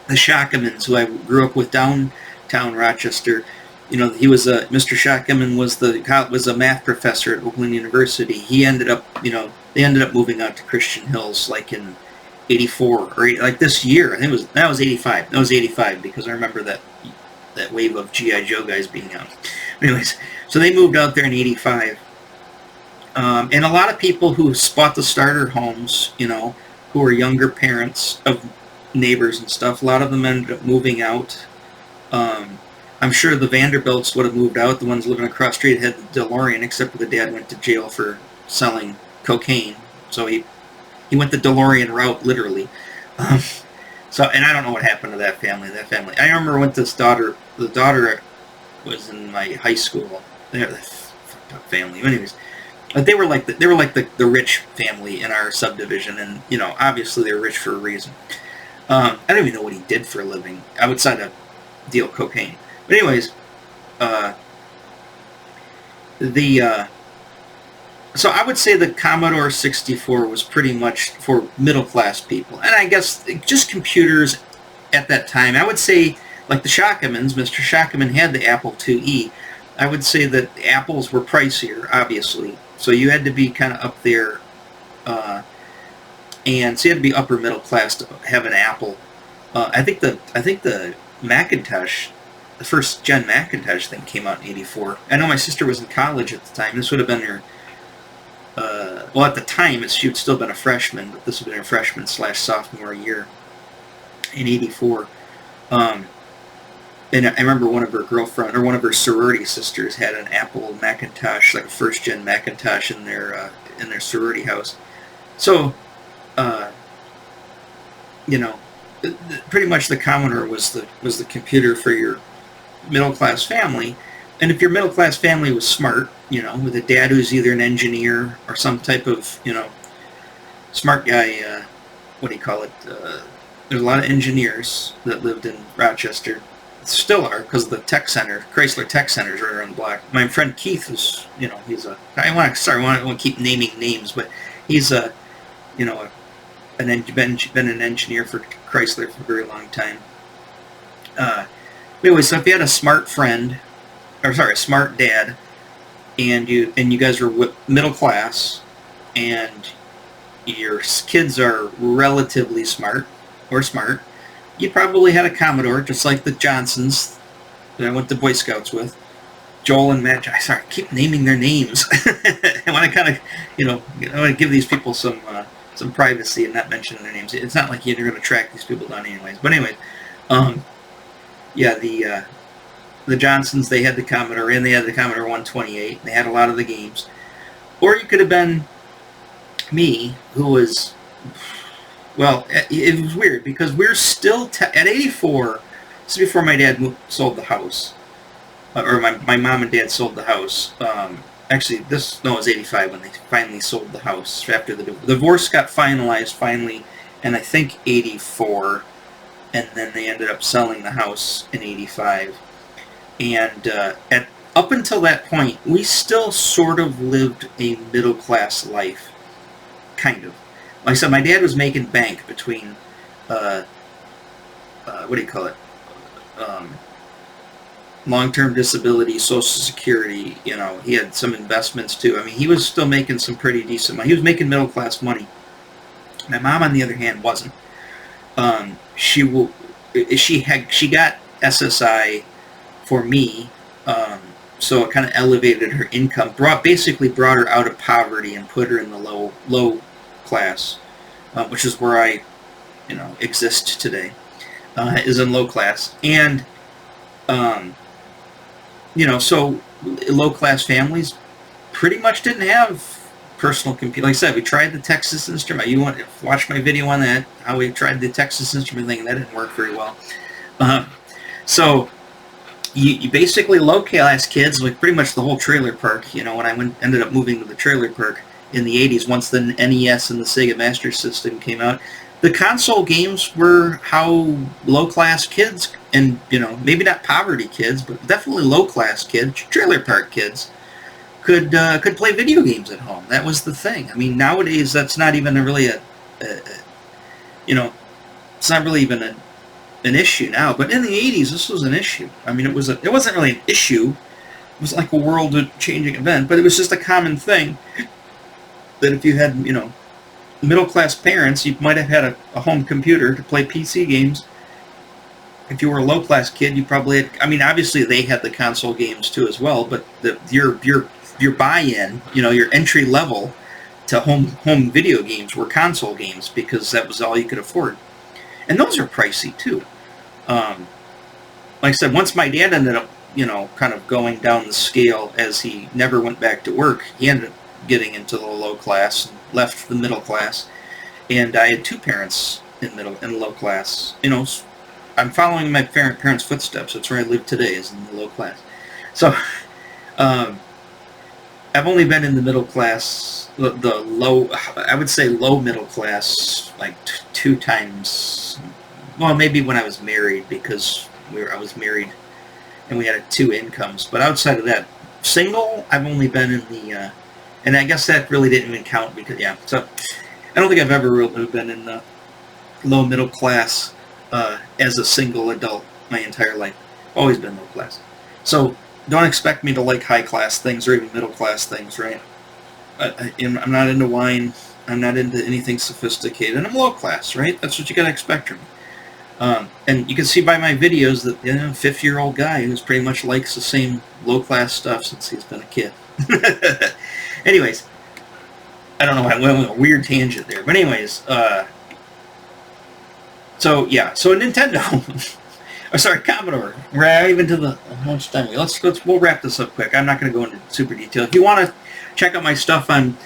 The Shackamans, who I grew up with downtown Rochester. Mr. Shackaman was a math professor at Oakland University. He ended up, they ended up moving out to Christian Hills like in 84 or like this year. I think that was 85. That was 85 because I remember that wave of G.I. Joe guys being out. Anyways, so they moved out there in 85. And a lot of people who bought the starter homes, who were younger parents of neighbors and stuff, a lot of them ended up moving out. I'm sure the Vanderbilts would have moved out. The ones living across the street had the DeLorean, except for the dad went to jail for selling cocaine. So he went the DeLorean route, literally. And I don't know what happened to that family. I remember when the daughter was in my high school. They had a fucked up family. Anyways, but they were like the rich family in our subdivision, and obviously they were rich for a reason. I don't even know what he did for a living outside of deal cocaine. But anyways, so I would say the Commodore 64 was pretty much for middle class people, and I guess just computers at that time. I would say like the Shackamans. Mr. Shackaman had the Apple IIe. I would say that the Apples were pricier, obviously, so you had to be kind of up there and so you had to be upper middle class to have an Apple. I think the Macintosh, the first gen Macintosh thing came out in '84. I know my sister was in college at the time. This would have been her. Well, at the time, she'd still been a freshman, but this would have been her freshman / sophomore year in '84. And I remember one of her sorority sisters had an Apple Macintosh, like a first gen Macintosh in their sorority house. So, pretty much the Commodore was the computer for your middle class family. And if your middle class family was smart, with a dad who's either an engineer or some type of, smart guy, what do you call it? There's a lot of engineers that lived in Rochester. Still are, because of the tech center, Chrysler Tech Center is right around the block. My friend Keith was, I want to keep naming names, but he's been an engineer for Chrysler for a very long time. Anyway, so if you had a smart dad, and you guys were middle class, and your kids are relatively smart, you probably had a Commodore, just like the Johnsons that I went to Boy Scouts with. Joel and Matt. Sorry, I keep naming their names. I want to kind of, I want to give these people some privacy and not mention their names. It's not like you're going to track these people down anyways. But anyway, the Johnsons, they had the Commodore, and they had the Commodore 128. They had a lot of the games. Or you could have been me, who was... Well, it was weird, because we're still... at 84, this is before my dad sold the house. Or my mom and dad sold the house. Actually, it was 85 when they finally sold the house. After the divorce got finalized finally, and I think 84. And then they ended up selling the house in 85. And up until that point, we still sort of lived a middle-class life. Kind of. Like I said, my dad was making bank between, long-term disability, Social Security. He had some investments too. I mean, he was still making some pretty decent money. He was making middle-class money. My mom, on the other hand, wasn't. She got SSI for me, so it kind of elevated her income. Basically brought her out of poverty and put her in the low class, which is where I, exist today, is in low class. And, so low class families pretty much didn't have personal computer. Like I said, we tried the Texas Instrument. You want to watch my video on that, how we tried the Texas Instrument thing, and that didn't work very well. So you basically low class kids, like pretty much the whole trailer park. When I ended up moving to the trailer park in the 80s, once the NES and the Sega Master System came out, the console games were how low-class kids, and maybe not poverty kids, but definitely low-class kids, trailer park kids, could play video games at home. That was the thing. I mean, nowadays that's not even it's not really even an issue now. But in the 80s, this was an issue. I mean, it wasn't really an issue. It was like a world-changing event, but it was just a common thing that if you had, middle-class parents, you might have had a home computer to play PC games. If you were a low-class kid, you probably had... I mean, obviously they had the console games too as well, but your buy-in, your entry level to home video games were console games, because that was all you could afford. And those are pricey too. Like I said, once my dad ended up, kind of going down the scale as he never went back to work, he ended up getting into the low class and left the middle class. And I had two parents in low class. I'm following my parents' footsteps. That's where I live today, is in the low class. So, I've only been in the middle class, the low, I would say low middle class, like two times. Well, maybe when I was married, because I was married and we had two incomes. But outside of that, single, I've only been in the, and I guess that really didn't even count, because, so I don't think I've ever really been in the low middle class as a single adult my entire life. Always been low class. So don't expect me to like high class things or even middle class things, right? I'm not into wine. I'm not into anything sophisticated. And I'm low class, right? That's what you got to expect from me. And you can see by my videos that 50-year-old guy who's pretty much likes the same low class stuff since he's been a kid. Anyways, I don't know why I went on a weird tangent there, but anyways, so a Nintendo. Oh, sorry, Commodore. Right even to the how much time? We'll wrap this up quick. I'm not going to go into super detail. If you want to check out my stuff on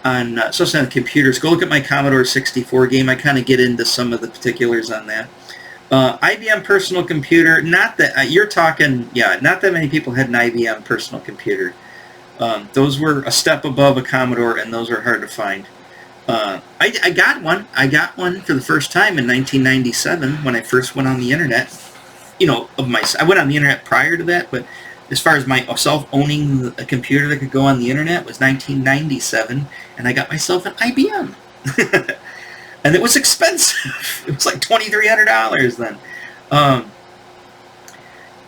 especially on computers, go look at my Commodore 64 game. I kind of get into some of the particulars on that. IBM personal computer. Not that you're talking. Yeah, not that many people had an IBM personal computer. Those were a step above a Commodore, and those are hard to find. I got one. I got one for the first time in 1997 when I first went on the internet. I went on the internet prior to that, but as far as myself owning a computer that could go on the internet was 1997, and I got myself an IBM. And it was expensive. It was like $2,300 then.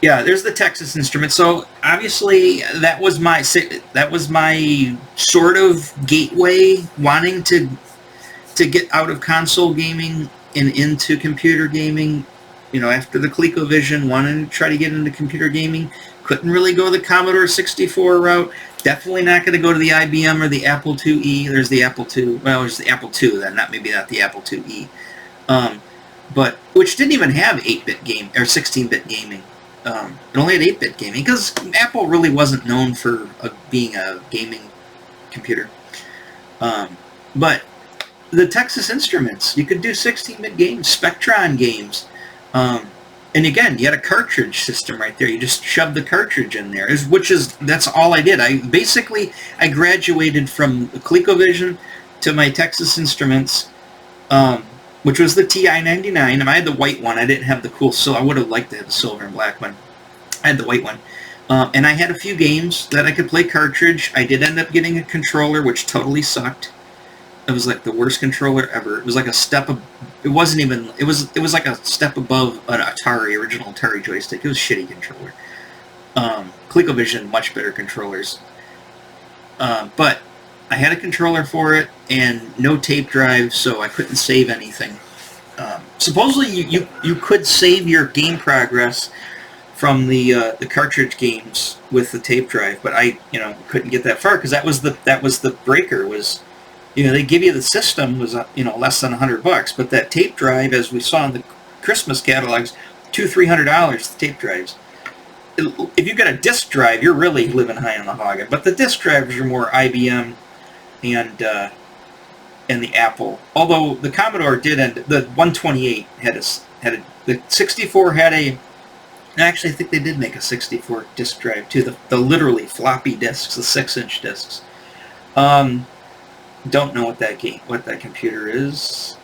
There's the Texas Instruments. So obviously that was my sort of gateway, wanting to get out of console gaming and into computer gaming. After the ColecoVision, wanted to try to get into computer gaming. Couldn't really go the Commodore 64 route. Definitely not going to go to the IBM or the Apple IIe. There's the Apple II. Well, there's the Apple II then, maybe not the Apple IIe. But which didn't even have 8-bit game or 16-bit gaming. It only had 8-bit gaming because Apple really wasn't known for being a gaming computer. But the Texas Instruments, you could do 16-bit games, Spectron games. And again, you had a cartridge system right there. You just shoved the cartridge in there, that's all I did. I graduated from the ColecoVision to my Texas Instruments, which was the TI-99. And I had the white one. I didn't have the cool silver. I would have liked to have the silver and black one. I had the white one. And I had a few games that I could play cartridge. I did end up getting a controller, which totally sucked. It was like the worst controller ever. It was like a step of, it wasn't even, it was like a step above an original Atari joystick. It was a shitty controller. ColecoVision, much better controllers. But I had a controller for it and no tape drive, so I couldn't save anything. Supposedly you could save your game progress from the cartridge games with the tape drive, but I couldn't get that far because that was the breaker. Was they give you the system was less than $100, but that tape drive, as we saw in the Christmas catalogs, $200-300 the tape drives. If you got a disk drive, you're really living high on the hog. But the disk drives are more IBM and the Apple. Although the Commodore did end, the 128 the 64 had a. Actually, I think they did make a 64 disk drive too. The literally floppy disks, the 6-inch disks. Don't know what that computer is.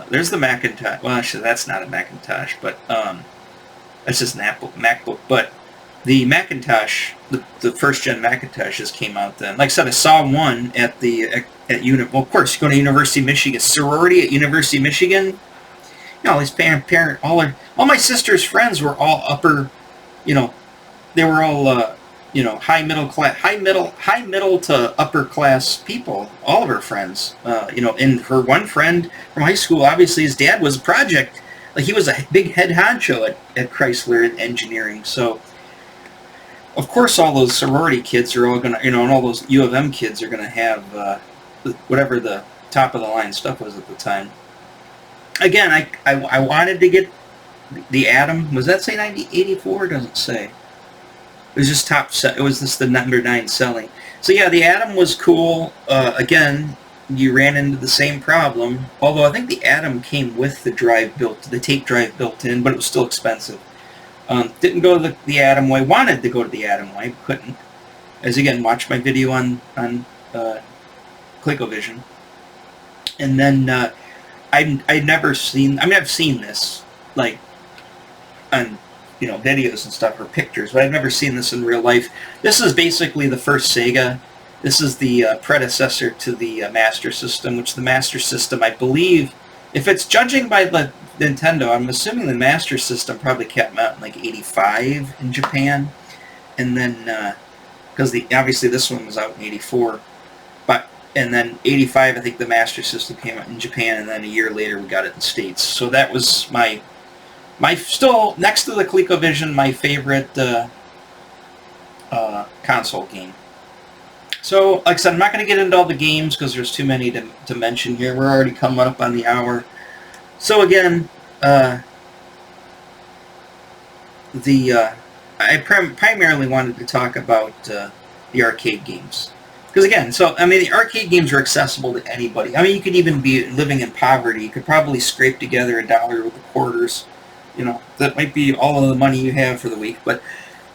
There's the Macintosh. Well, actually, that's not a Macintosh, but that's just an Apple MacBook. But the Macintosh, the first-gen Macintosh just came out then. Like I said, I saw one at well, of course, you go to University of Michigan, sorority at University of Michigan. All these all my sister's friends were all upper, they were all high middle to upper class people. All of her friends, and her one friend from high school, obviously his dad was a project, like he was a big head honcho at Chrysler in engineering. So of course all those sorority kids are all gonna, and all those U of M kids are gonna have whatever the top of the line stuff was at the time. Again, I wanted to get the Atom. Was that say 84? It doesn't say. It was just it was just the number 9 selling. So yeah, the Atom was cool. Again, you ran into the same problem. Although I think the Atom came with the tape drive built in, but it was still expensive. Didn't go the Atom way. Wanted to go to the Atom way, couldn't. As again, watched my video on ColecoVision, and then I'd never seen. I've seen this like on videos and stuff or pictures, but I've never seen this in real life. This is basically the first Sega. This is the predecessor to the Master System, which the Master System, I believe, if it's judging by the Nintendo, I'm assuming the Master System probably came out in like 85 in Japan, and then because obviously this one was out in 84. But and then 85, I think the Master System came out in Japan, and then a year later we got it in the States. So that was my still, next to the ColecoVision, my favorite console game. So, like I said, I'm not going to get into all the games because there's too many to mention here. We're already coming up on the hour. So again, I primarily wanted to talk about the arcade games. Because again, the arcade games are accessible to anybody. I mean, you could even be living in poverty. You could probably scrape together $1 with the quarters. That might be all of the money you have for the week, but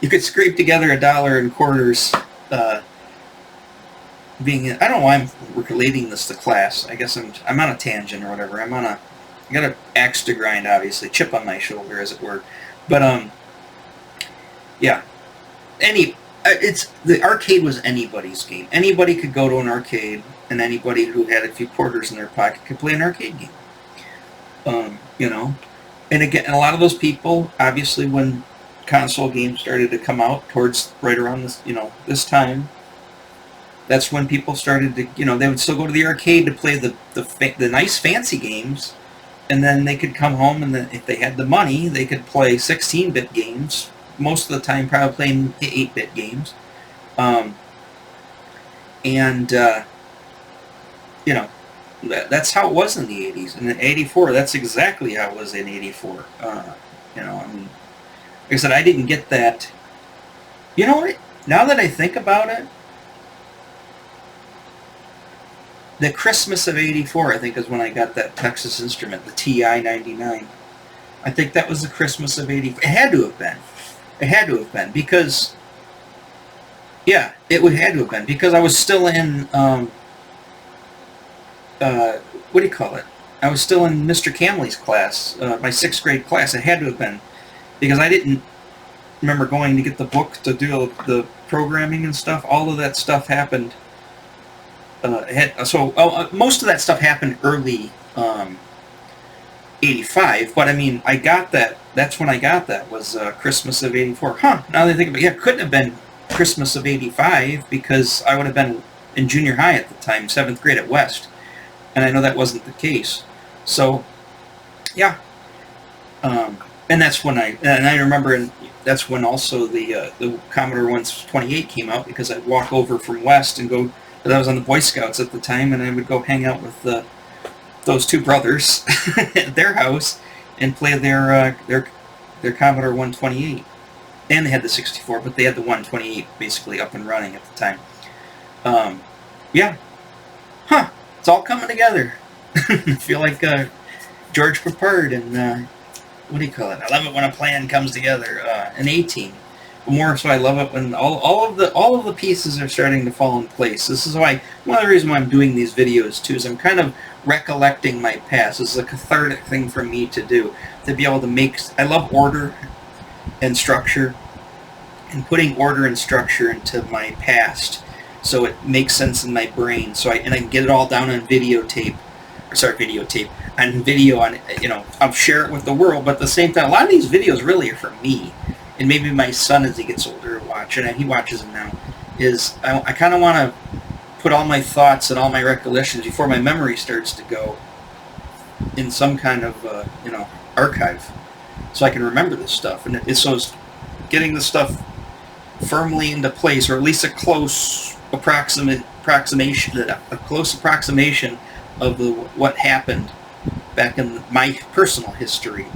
you could scrape together $1 in quarters. I don't know why I'm relating this to class. I guess I'm on a tangent or whatever. I got an axe to grind, obviously, chip on my shoulder, as it were. But yeah, the arcade was anybody's game. Anybody could go to an arcade, and anybody who had a few quarters in their pocket could play an arcade game. And again, a lot of those people, obviously, when console games started to come out towards right around this time, that's when people started to, they would still go to the arcade to play the nice fancy games, and then they could come home, and then if they had the money, they could play 16-bit games. Most of the time, probably playing 8-bit games, that's how it was in the 80s. And in 84, that's exactly how it was in 84. Like I said, I didn't get that. You know what? Now that I think about it, the Christmas of 84, I think, is when I got that Texas Instrument, the TI-99. I think that was the Christmas of 84. It had to have been. It had to have been, because... Yeah, it would had to have been, because I was still in... what do you call it? I was still in Mr. Camley's class, my 6th grade class. It had to have been, because I didn't remember going to get the book to do the programming and stuff. All of that stuff happened... most of that stuff happened early 85, but I mean, I got that. That's when I got that, was Christmas of 84. Now that I think about it, yeah, it couldn't have been Christmas of 85, because I would have been in junior high at the time, 7th grade at West, and I know that wasn't the case. So, yeah, and that's when I remember, that's when also the Commodore 128 came out, because I'd walk over from West and go. But I was on the Boy Scouts at the time, and I would go hang out with those two brothers at their house and play their Commodore 128. And they had the 64, but they had the 128 basically up and running at the time. Yeah. It's all coming together. I feel like George Peppard and what do you call it? I love it when a plan comes together. An A-Team. More so, I love it when all of the pieces are starting to fall in place. This is why, one of the reasons why I'm doing these videos too, is I'm kind of recollecting my past. This is a cathartic thing for me to do, to be able to make. I love order and structure, and putting order and structure into my past, so it makes sense in my brain. So I can get it all down on videotape, on video, I'll share it with the world. But at the same time, a lot of these videos really are for me. And maybe my son, as he gets older, will watch it, and he watches them now, is I kind of want to put all my thoughts and all my recollections before my memory starts to go in some kind of, archive, so I can remember this stuff. And it's getting this stuff firmly into place, or at least a close approximation of what happened back in my personal history.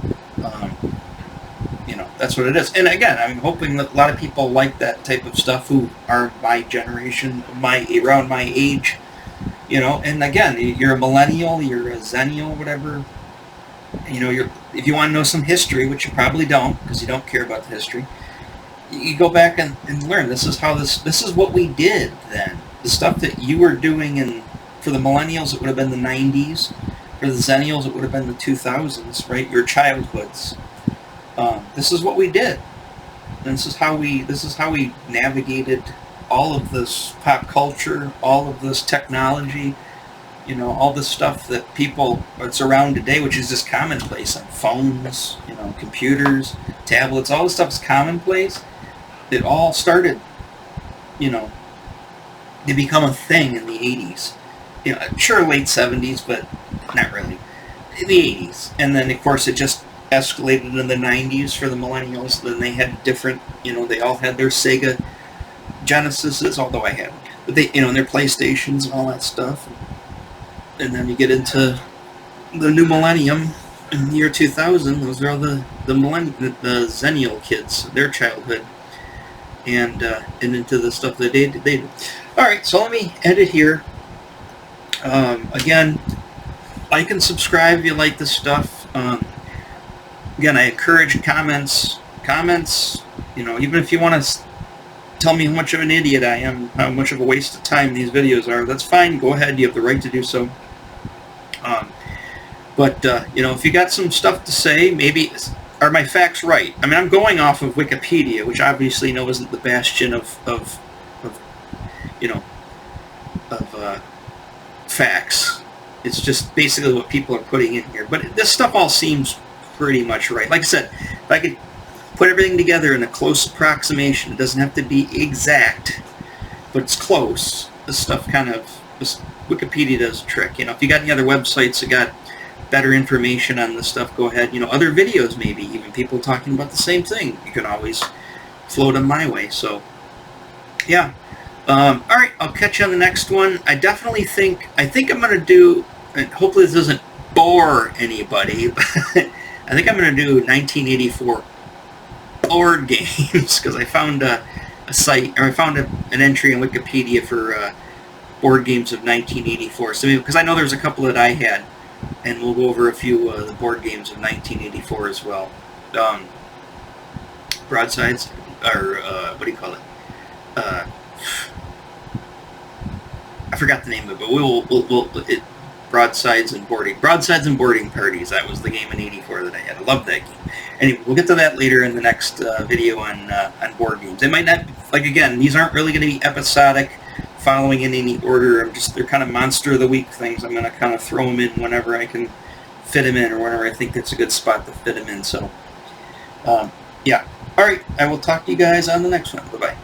That's what it is. And again, I'm hoping that a lot of people like that type of stuff who are my generation, around my age, and again, you're a millennial, you're a zennial, whatever, if you want to know some history, which you probably don't, because you don't care about the history, you go back and learn. This is what we did then. The stuff that you were doing, and for the millennials, it would have been the 90s. For the zennials, it would have been the 2000s, right? Your childhoods. This is what we did. And this is how we navigated all of this pop culture, all of this technology, all this stuff that it's around today, which is just commonplace on phones, computers, tablets, all this stuff is commonplace. It all started, to become a thing in the 80s. you know, sure, late 70s, but not really. The 80s. And then, of course, it just escalated in the 90s for the millennials. Then they had different, you know, they all had their Sega Genesises, although I hadn't. But they, you know, and their PlayStations and all that stuff. And then you get into the new millennium in the year 2000. Those are all the Zennial kids, their childhood. And into the stuff that they did. All right, so let me end it here. Again, like and subscribe if you like this stuff. Again, I encourage comments. You know, even if you want to tell me how much of an idiot I am, how much of a waste of time these videos are, that's fine. Go ahead. You have the right to do so. But you know, if you got some stuff to say, maybe are my facts right? I mean, I'm going off of Wikipedia, which obviously, you know, isn't the bastion of you know, of facts. It's just basically what people are putting in here. But this stuff all seems pretty much right. Like I said, if I could put everything together in a close approximation, it doesn't have to be exact, but it's close. This stuff kind of, Wikipedia does a trick. You know, if you got any other websites that got better information on this stuff, go ahead. You know, other videos maybe, even people talking about the same thing, you can always float them my way. So, yeah. All right, I'll catch you on the next one. I think I'm going to do, and hopefully this doesn't bore anybody, but I think I'm going to do 1984 board games, because I found a site, or I found an entry in Wikipedia for board games of 1984. So, because I know there's a couple that I had, and we'll go over a few of the board games of 1984 as well. Broadsides, or what do you call it? I forgot the name of it, but we'll Broadsides and Boarding Parties. That was the game in '84 that I had. I loved that game. Anyway, we'll get to that later in the next video on board games. They might not, like, again, these aren't really going to be episodic, following in any order. They're kind of monster of the week things. I'm going to kind of throw them in whenever I can fit them in, or whenever I think that's a good spot to fit them in. So, yeah. All right, I will talk to you guys on the next one. Bye-bye.